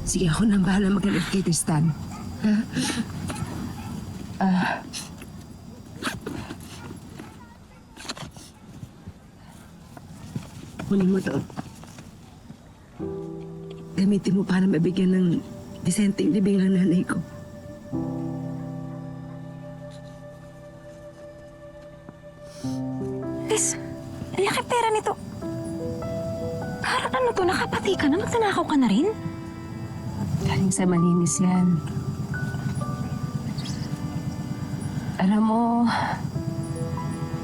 Sige, ako nang bahala maghanap kay Tristan. Ha? Kunin mo to. Gamitin mo para mabigyan ng disenteng libing ang nanay ko. Liz, ang laki pera nito. Parang ano to, nakapati ka na? Magtanakaw ka na rin? Galing sa malinis yan. Alam mo,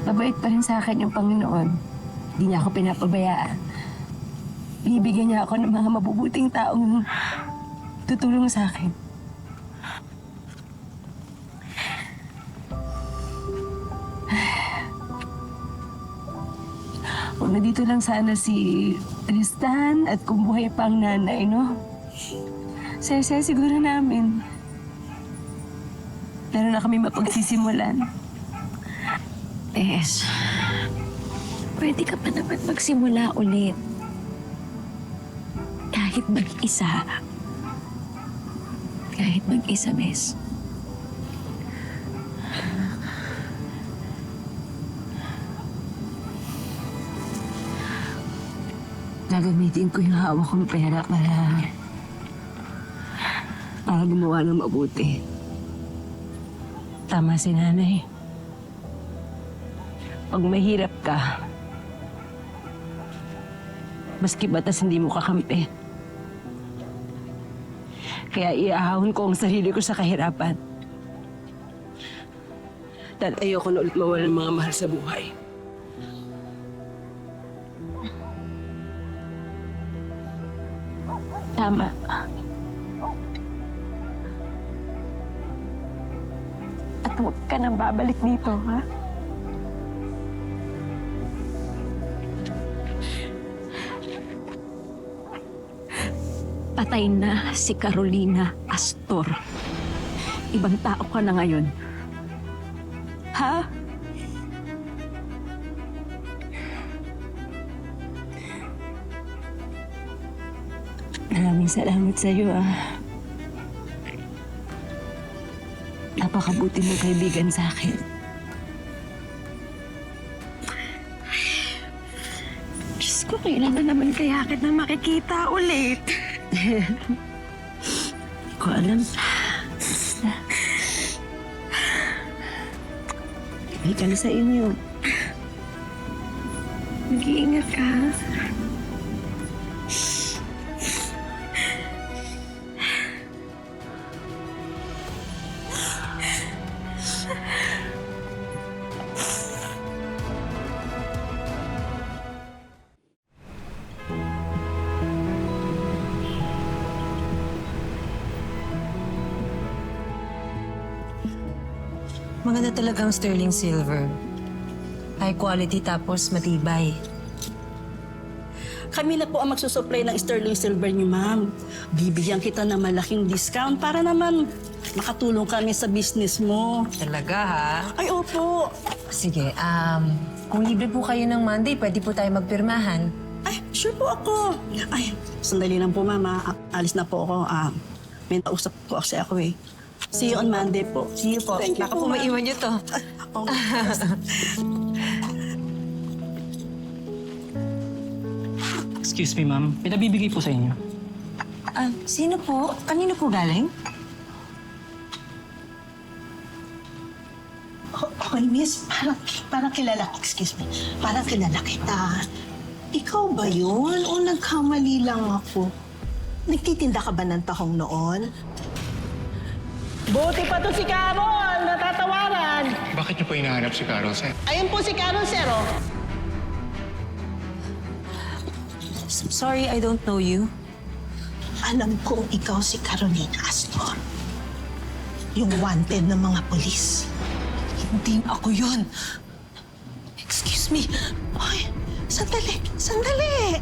mabait pa rin sa akin yung Panginoon. Hindi niya ako pinapabayaan. Bibigyan niya ako ng mga mabubuting taong tutulong sa akin. Kung nandito lang sana si Tristan at kung buhay pa ang nanay, no? Saya-saya siguro namin. Meron na kami mapagsisimulan. Tess, pwede ka pa naman magsimula ulit. Kahit mag-isa. Kahit mag-isa, Bes. Gagamitin ko yung hawak kong pera para gumawa ng mabuti. Tama si nanay. Pag mahirap ka, maski batas hindi mo kakampi. Kaya iahon ko ang sarili ko sa kahirapan. Dahil ayoko na ulit mawala ng mga mahal sa buhay. Tama. At huwag ka nang babalik dito, ha? Patay na si Carolina Astor. Ibang tao ka na ngayon. Ha? Maraming salamat sa iyo, Napakabuti mong kaibigan sa akin. Diyos ko, kailan na naman kaya kita makikita ulit? Hindi ko alam. Ibig ka na sa inyo. Mag-iingat ka. Maganda talagang sterling silver. High quality tapos matibay. Kami na po ang magsusupply ng sterling silver niyo, ma'am. Bibigyan kita ng malaking discount para naman makatulong kami sa business mo. Talaga, ha? Ay, opo. Sige, kung libre po kayo ng Monday, pwede po tayo magpirmahan. Ay, sure po ako. Ay, sandali lang po, mama. Alis na po ako. May nausap ko kasi ako eh. See you on Monday po. See you po. Thank you Baka po, po ma'am. maiwan niyo to. Oh, Excuse me, ma'am. May nabibigay po sa inyo. Sino po? Kanino po galing? Okay, miss, parang kilala, excuse me, parang kilala kita. Ikaw ba yun? O nagkamali lang ako? Nagtitinda ka ba ng tahong noon? buti pa to si Carol, natatawaran. Bakit niyo po hinahanap si Carol, sir? Ayun po si Carol, sir, oh. Sorry, I don't know you. Alam kong ikaw si Carolina Astor. Yung wanted ng mga polis. Hindi ako yun. Excuse me. Ay, sandali, sandali.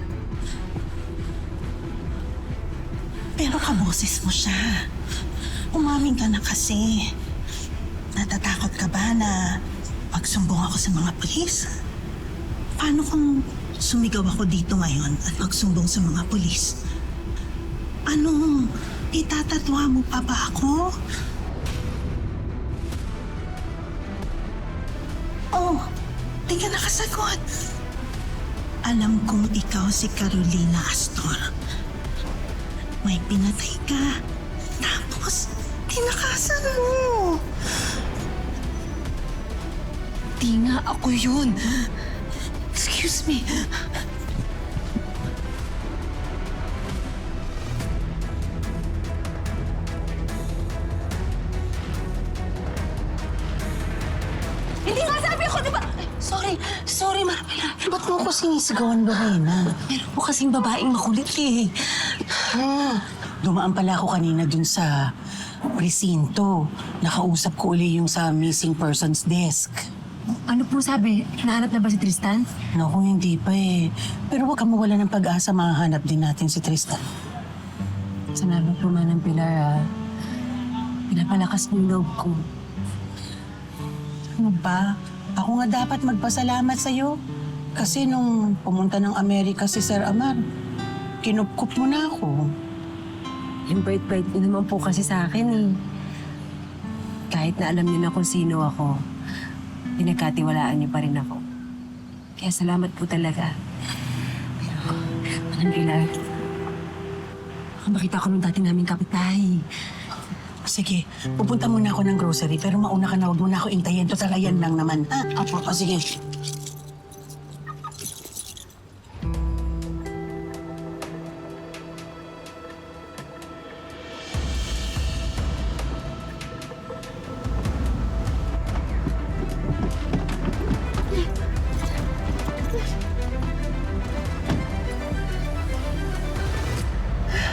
Pero kaboses mo siya. Umamin ka na kasi. Natatakot ka ba na magsumbong ako sa mga polis? Paano kung sumigaw ako dito ngayon at magsumbong sa mga polis? Itatatwa mo pa ba ako? Oh, di ka nakasagot. Alam kong ikaw si Carolina Astor. May pinatay ka. Tapos, tinakasan mo. Di nga ako yun. Excuse me. Hindi nga sabi ko, di ba? Sorry, Marabela. Ba't mo ko sinisigawan, Lorena? Meron po kasing babaeng makulit eh. Dumaan pala ako kanina dun sa presinto. Nakausap ko uli yung sa missing persons desk. Ano po sabi? Nahanap na ba si Tristan? Naku, hindi pa eh. Pero huwag ka mawala ng pag-asa, mahanap din natin si Tristan. Salamat po, Manang Pilar, ah. Pinapalakas mo yung loob ko. Ano ba? Ako nga dapat magpasalamat sa'yo. Kasi nung pumunta ng Amerika si Sir Amar, kinupkup mo na ako. Yung bait-bait niyo naman po kasi sa akin eh. Kahit na alam niyo na kung sino ako, pinagkatiwalaan niyo pa rin ako. Kaya salamat po talaga. Manang Pilar, baka makita ko nung dati naming kapitbahay. Sige, pupunta muna ako ng grocery, pero mauna ka na, huwag mo na ako intayin. Total, ayan lang naman. Apo, sige.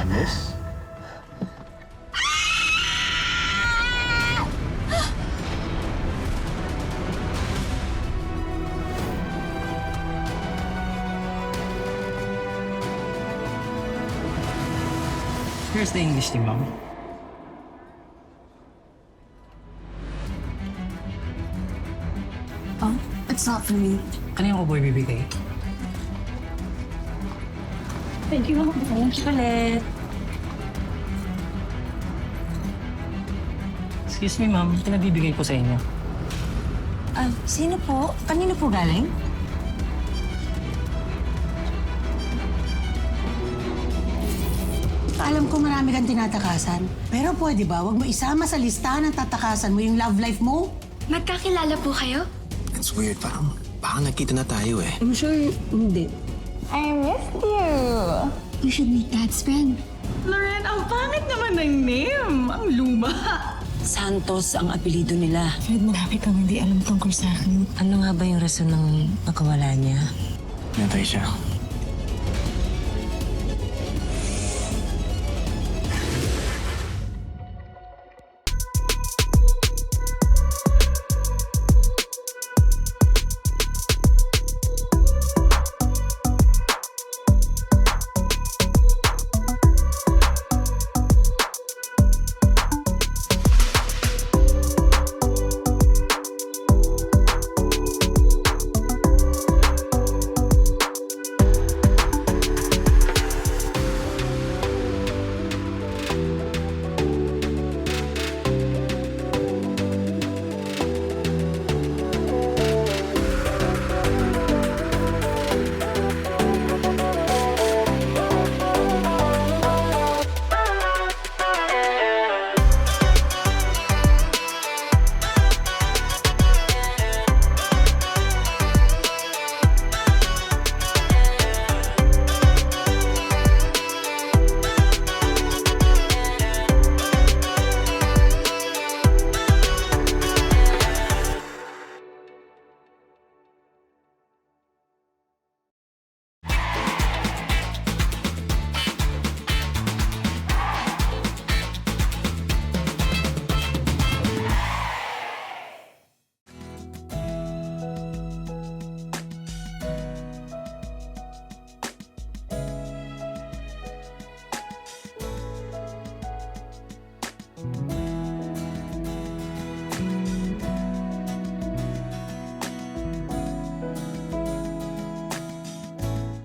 Miss? Here's the English team, ma'am. Oh, it's not for me. Kanina ko po ibibigay. Thank you ulit. Excuse me, ma'am. Pinabibigay ko sa inyo. Sino po? Kanino po galing? Alam ko marami kang tinatakasan. Pero pwede ba, huwag mo isama sa listahan ng tatakasan mo yung love life mo? Magkakilala po kayo? It's weird. Parang nagkita na tayo eh. I'm sure hindi. I missed you. You should meet Dad's friend. Loren, ang pangit naman ng name. Ang luma. Santos ang apelido nila. Fred, marami kang hindi alam tungkol sa akin. Ano nga ba yung rason ng pagkawala niya? Natay siya.